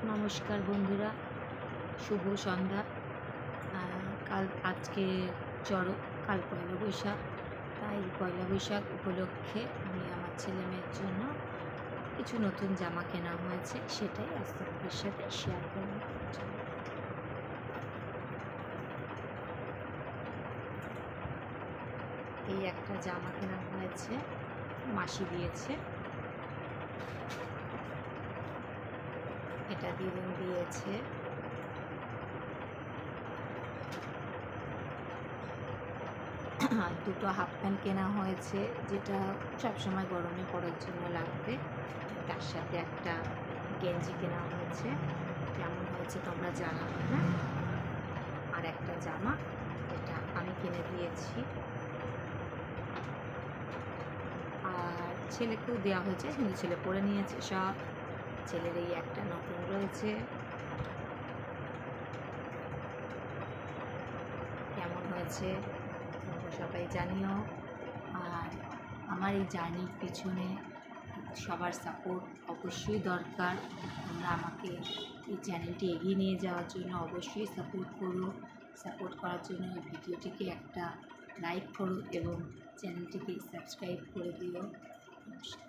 নমস্কার বন্ধুরা, শুভ সন্ধ্যা। আজকে কাল পয়লা বৈশাখ, তাই পয়লা বৈশাখ উপলক্ষে আমি আমার ছেলে মেয়ের জন্য কিছু নতুন জামা কেনা হয়েছে, সেটাই আজ তোমাদের সাথে শেয়ার করব। এই একটা জামা কেনা হয়েছে, মাসি দিয়েছে। এটা দিদিন দিয়েছে। দুটো হাফ প্যান্ট কেনা হয়েছে, যেটা সবসময় গরমে পরার জন্য লাগবে। তার সাথে একটা গেঞ্জি কেনা হয়েছে, কেমন হয়েছে তোমরা জানাবে। হ্যাঁ, আর একটা জামা যেটা আমি কিনে দিয়েছি, আর ছেলেকেও দেওয়া হয়েছে, কিন্তু ছেলে পরে নিয়েছে সব। ছেলের এই একটা নতুন রয়েছে, কেমন হয়েছে তোমরা সবাই জানিও। আর আমার এই জার্নির পিছনে সবার সাপোর্ট অবশ্যই দরকার। তোমরা আমাকে এই চ্যানেলটি এগিয়ে নিয়ে যাওয়ার জন্য অবশ্যই সাপোর্ট করো। সাপোর্ট করার জন্য এই ভিডিওটিকে একটা লাইক করো এবং চ্যানেলটিকে সাবস্ক্রাইব করে দিও। নমস্কার।